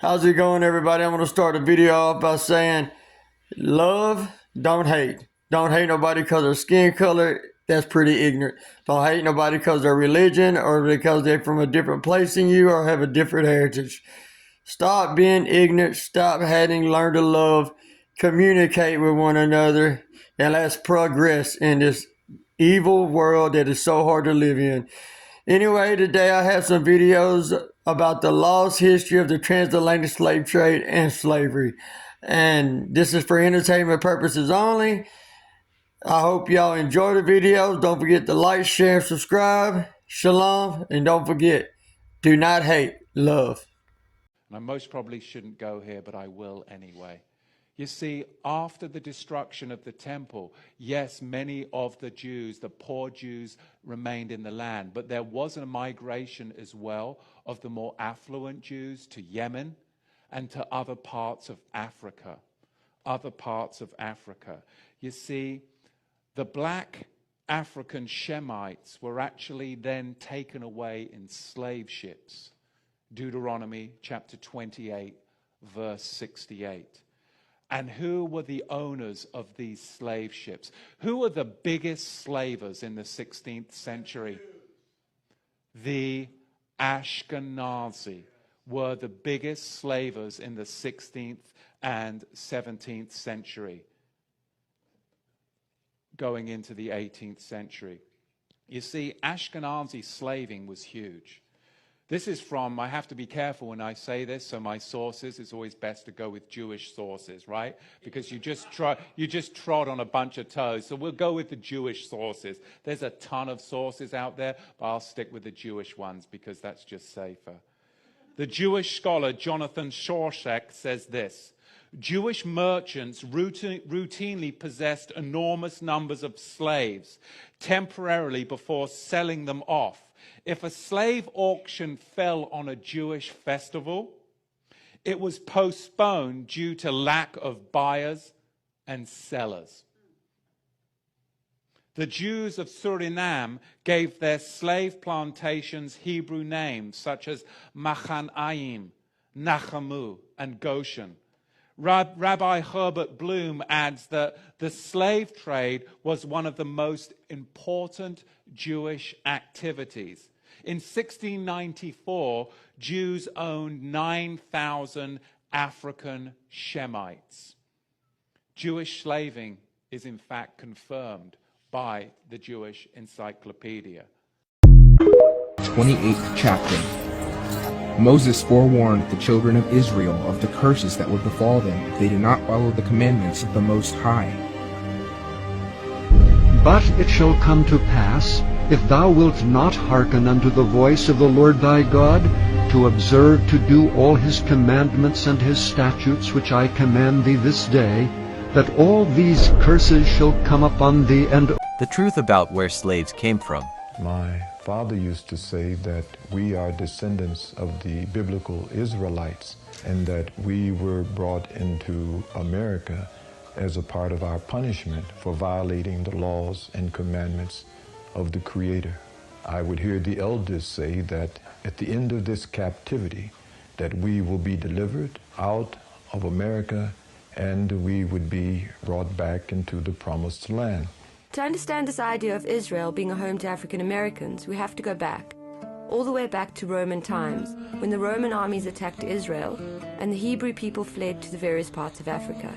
How's it going, everybody? I'm going to start the video off by saying love, don't hate. Don't hate nobody because of skin color. That's pretty ignorant. Don't hate nobody because of their religion or because they're from a different place than you or have a different heritage. Stop being ignorant. Stop hating. Learn to love. Communicate with one another. And let's progress in this evil world that is so hard to live in. Anyway, today I have some videos about the lost history of the transatlantic slave trade and slavery. And this is for entertainment purposes only. I hope y'all enjoy the videos. Don't forget to like, share, and subscribe. Shalom. And don't forget, do not hate, love. And I most probably shouldn't go here, but I will anyway. You see, after the destruction of the temple, yes, many of the Jews, the poor Jews, remained in the land, but there was a migration as well of the more affluent Jews to Yemen and to other parts of Africa. You see, the black African Shemites were actually then taken away in slave ships. Deuteronomy chapter 28, verse 68. And who were the owners of these slave ships? Who were the biggest slavers in the 16th century? The Ashkenazi were the biggest slavers in the 16th and 17th century, going into the 18th century. You see, Ashkenazi slaving was huge. This is from, I have to be careful when I say this, so my sources, it's always best to go with Jewish sources, right? Because you just trod on a bunch of toes. So we'll go with the Jewish sources. There's a ton of sources out there, but I'll stick with the Jewish ones because that's just safer. The Jewish scholar Jonathan Shorshak says this: Jewish merchants routinely possessed enormous numbers of slaves temporarily before selling them off. If a slave auction fell on a Jewish festival, it was postponed due to lack of buyers and sellers. The Jews of Suriname gave their slave plantations Hebrew names such as Machanaim, Nachamu, and Goshen. Rabbi Herbert Bloom adds that the slave trade was one of the most important Jewish activities. In 1694, Jews owned 9,000 African Shemites. Jewish slaving is in fact confirmed by the Jewish Encyclopedia. 28th chapter. Moses forewarned the children of Israel of the curses that would befall them if they did not follow the commandments of the Most High. But it shall come to pass, if thou wilt not hearken unto the voice of the Lord thy God, to observe to do all his commandments and his statutes which I command thee this day, that all these curses shall come upon thee, and the truth about where slaves came from. My father used to say that we are descendants of the biblical Israelites and that we were brought into America as a part of our punishment for violating the laws and commandments of the Creator. I would hear the elders say that at the end of this captivity that we will be delivered out of America and we would be brought back into the promised land. To understand this idea of Israel being a home to African Americans, we have to go back, all the way back to Roman times, when the Roman armies attacked Israel and the Hebrew people fled to the various parts of Africa.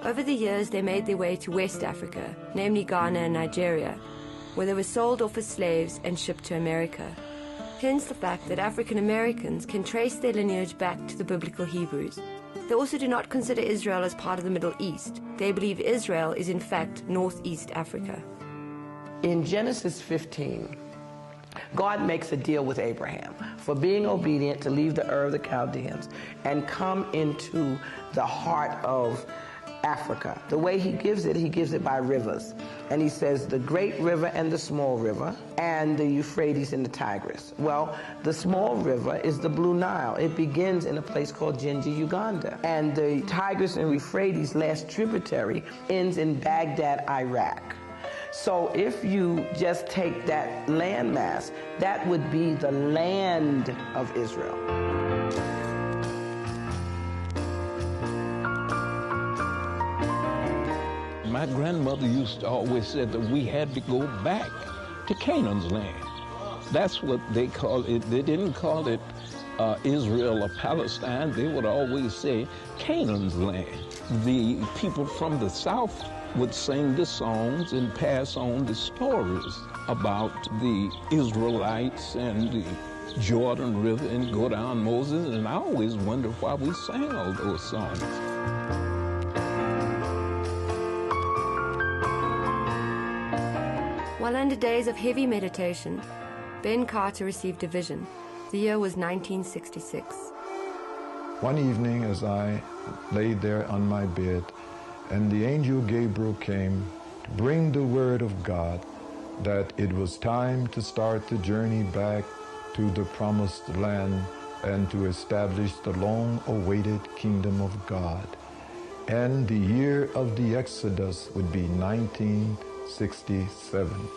Over the years, they made their way to West Africa, namely Ghana and Nigeria, where they were sold off as slaves and shipped to America. Hence the fact that African Americans can trace their lineage back to the biblical Hebrews. They also do not consider Israel as part of the Middle East. They believe Israel is in fact Northeast Africa. In Genesis 15, God makes a deal with Abraham for being obedient to leave the Ur of the Chaldeans and come into the heart of Africa. The way he gives it by rivers. And he says the great river and the small river and the Euphrates and the Tigris. Well, the small river is the Blue Nile. It begins in a place called Jinja, Uganda. And the Tigris and Euphrates, last tributary, ends in Baghdad, Iraq. So if you just take that landmass, that would be the land of Israel. My grandmother used to always say that we had to go back to Canaan's land. That's what they call it. They didn't call it Israel or Palestine. They would always say Canaan's land. The people from the South would sing the songs and pass on the stories about the Israelites and the Jordan River and go down Moses, and I always wonder why we sang all those songs. While under days of heavy meditation, Ben Carter received a vision. The year was 1966. One evening as I lay there on my bed, and the angel Gabriel came to bring the word of God that it was time to start the journey back to the promised land and to establish the long-awaited kingdom of God. And the year of the Exodus would be 1967.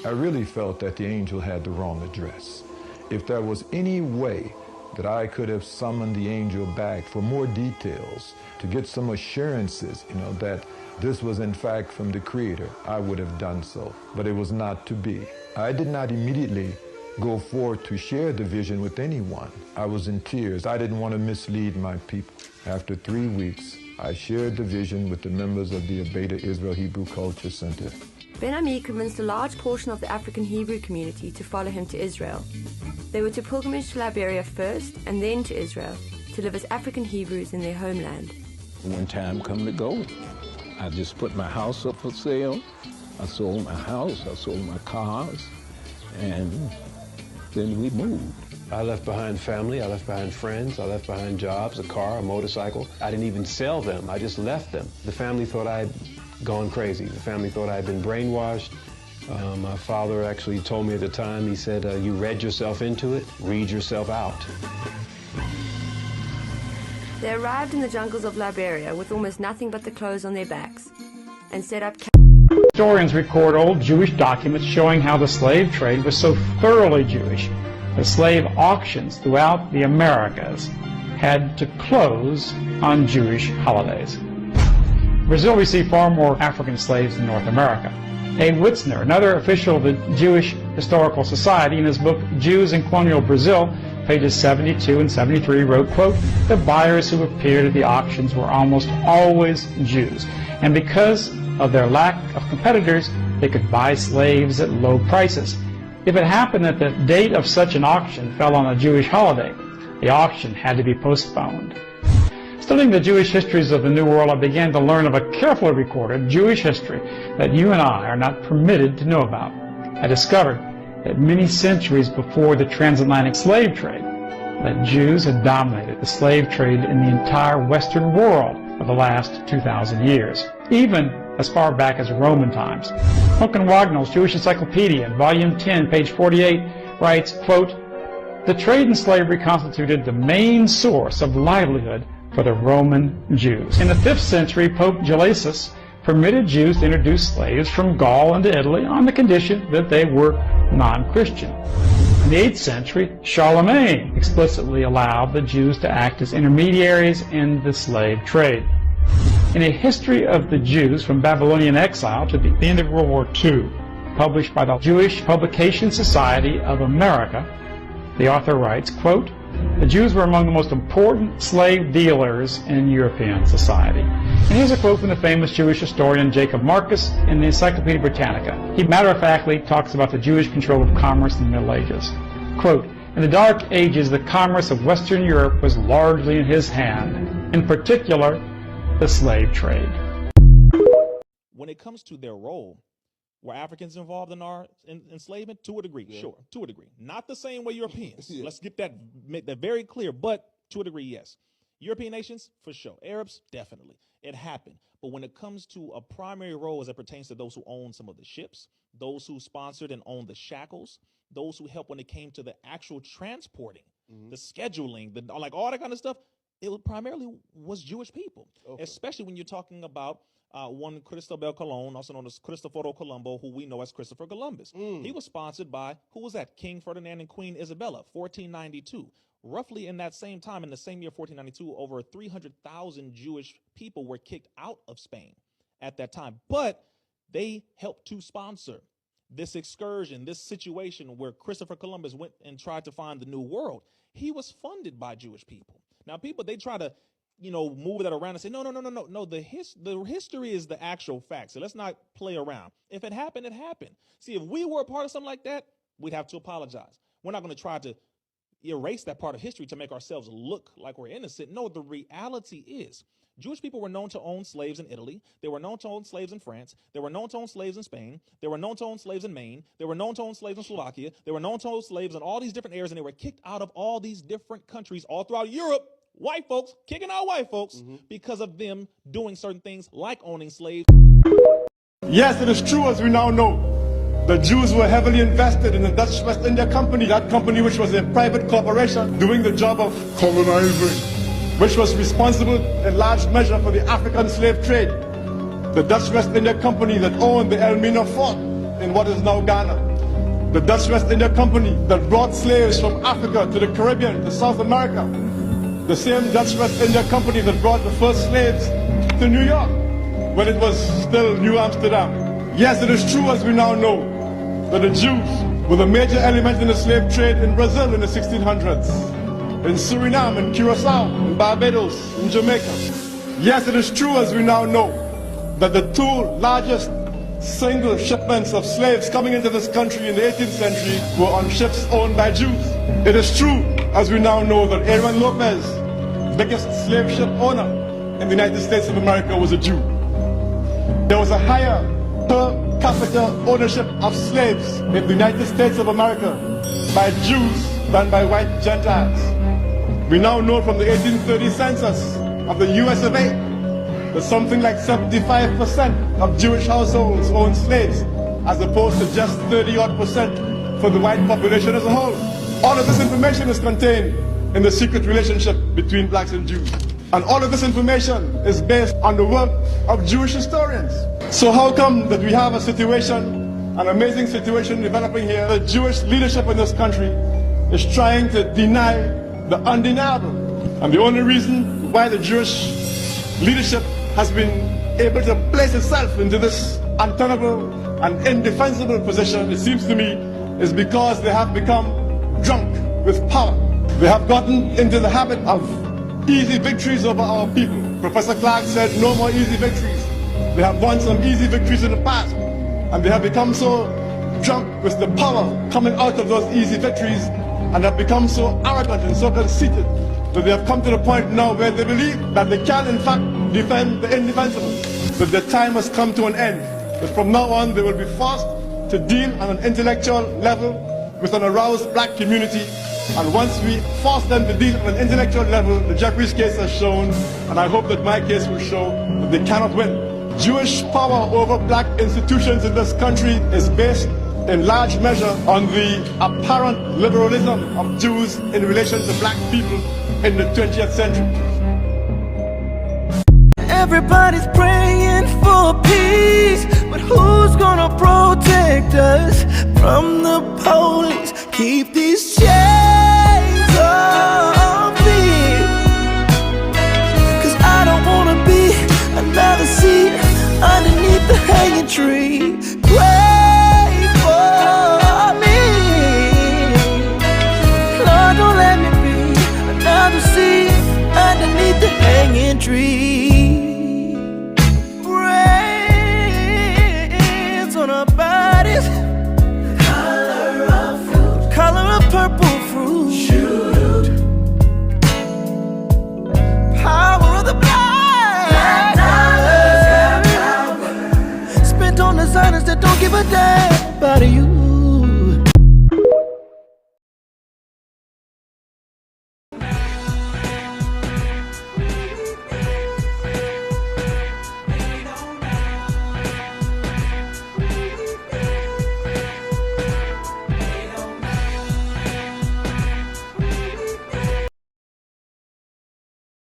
I really felt that the angel had the wrong address. If there was any way that I could have summoned the angel back for more details, to get some assurances, that this was in fact from the Creator, I would have done so. But it was not to be. I did not immediately go forth to share the vision with anyone. I was in tears. I didn't want to mislead my people. After 3 weeks, I shared the vision with the members of the Beta Israel Hebrew Culture Center. Ben Ami convinced a large portion of the African Hebrew community to follow him to Israel. They were to pilgrimage to Liberia first and then to Israel to live as African Hebrews in their homeland. When time come to go, I just put my house up for sale. I sold my house, I sold my cars, and then we moved. I left behind family, I left behind friends, I left behind jobs, a car, a motorcycle. I didn't even sell them, I just left them. The family thought I'd gone crazy. The family thought I'd been brainwashed. My father actually told me at the time, he said, you read yourself into it, read yourself out. They arrived in the jungles of Liberia with almost nothing but the clothes on their backs and set up Historians record old Jewish documents showing how the slave trade was so thoroughly Jewish that slave auctions throughout the Americas had to close on Jewish holidays. Brazil received far more African slaves than North America. A. Witzner, another official of the Jewish Historical Society, in his book Jews in Colonial Brazil, pages 72 and 73, wrote, quote, "The buyers who appeared at the auctions were almost always Jews, and because of their lack of competitors, they could buy slaves at low prices. If it happened that the date of such an auction fell on a Jewish holiday, the auction had to be postponed." Studying the Jewish histories of the New World, I began to learn of a carefully recorded Jewish history that you and I are not permitted to know about. I discovered that many centuries before the transatlantic slave trade, that Jews had dominated the slave trade in the entire Western world for the last 2,000 years, even as far back as Roman times. Duncan Wagnall's Jewish Encyclopedia, in Volume 10, page 48, writes, quote, "The trade in slavery constituted the main source of livelihood for the Roman Jews. In the 5th century, Pope Gelasius permitted Jews to introduce slaves from Gaul into Italy on the condition that they were non-Christian. In the 8th century, Charlemagne explicitly allowed the Jews to act as intermediaries in the slave trade. In A History of the Jews from Babylonian Exile to the End of World War II, published by the Jewish Publication Society of America, the author writes, quote, "The Jews were among the most important slave dealers in European society." And here's a quote from the famous Jewish historian Jacob Marcus in the Encyclopedia Britannica. He matter-of-factly talks about the Jewish control of commerce in the Middle Ages. Quote, "In the Dark Ages, the commerce of Western Europe was largely in his hand, in particular, the slave trade." When it comes to their role, were Africans involved in our enslavement? To a degree, sure, to a degree. Not the same way Europeans. Let's make that very clear, but to a degree, yes. European nations, for sure. Arabs, definitely. It happened. But when it comes to a primary role as it pertains to those who own some of the ships, those who sponsored and owned the shackles, those who helped when it came to the actual transporting, the scheduling, like all that kind of stuff, it primarily was Jewish people, especially when you're talking about one Cristobal Colon, also known as Cristoforo Colombo, who we know as Christopher Columbus. He was sponsored by, who was that? King Ferdinand and Queen Isabella, 1492. Roughly in that same time, in the same year, 1492, over 300,000 Jewish people were kicked out of Spain at that time. But they helped to sponsor this excursion, this situation where Christopher Columbus went and tried to find the New World. He was funded by Jewish people. Now, people, they try to, move that around and say, no. The history is the actual fact. So let's not play around. If it happened, it happened. See, if we were a part of something like that, we'd have to apologize. We're not going to try to erase that part of history to make ourselves look like we're innocent. No, the reality is Jewish people were known to own slaves in Italy. They were known to own slaves in France. They were known to own slaves in Spain. They were known to own slaves in Maine. They were known to own slaves in Slovakia. They were known to own slaves in all these different areas, and they were kicked out of all these different countries all throughout Europe. White folks kicking out white folks because of them doing certain things like owning slaves. Yes, it is true, as we now know, the Jews were heavily invested in the Dutch West India Company, that company which was a private corporation doing the job of colonizing, which was responsible in large measure for the African slave trade. The Dutch West India Company that owned the Elmina Fort in what is now Ghana. The Dutch West India Company that brought slaves from Africa to the Caribbean, to South America. The same Dutch West India Company that brought the first slaves to New York when it was still New Amsterdam. Yes, it is true, as we now know, that the Jews were the major element in the slave trade in Brazil in the 1600s, in Suriname, in Curacao, in Barbados, in Jamaica. Yes, it is true, as we now know, that the two largest single shipments of slaves coming into this country in the 18th century were on ships owned by Jews. It is true, as we now know, that Aaron Lopez, biggest slave ship owner in the United States of America, was a Jew. There was a higher per capita ownership of slaves in the United States of America by Jews than by white Gentiles. We now know from the 1830 census of the US of A that something like 75% of Jewish households own slaves, as opposed to just 30-odd% for the white population as a whole. All of this information is contained in the secret relationship between blacks and Jews. And all of this information is based on the work of Jewish historians. So how come that we have a situation, an amazing situation developing here? The Jewish leadership in this country is trying to deny the undeniable. And the only reason why the Jewish leadership has been able to place itself into this untenable and indefensible position, it seems to me, is because they have become drunk with power. They have gotten into the habit of easy victories over our people. Professor Clark said no more easy victories. They have won some easy victories in the past, and they have become so drunk with the power coming out of those easy victories, and have become so arrogant and so conceited that they have come to the point now where they believe that they can in fact defend the indefensible. But the time has come to an end. That from now on they will be forced to deal on an intellectual level with an aroused black community. And once we force them to deal on an intellectual level, the Jeffries case has shown, and I hope that my case will show, that they cannot win. Jewish power over black institutions in this country is based in large measure on the apparent liberalism of Jews in relation to black people in the 20th century. Everybody's praying for peace, but who's gonna protect us from the police? Keep these chains off me, 'cause I don't wanna be another seat underneath the hanging tree. Pray for me, Lord, don't let me be another seat underneath the hanging tree. Brains on our bodies, color of purple fruit, shoot. Power of the black dollars, spent on designers that don't give a damn about you.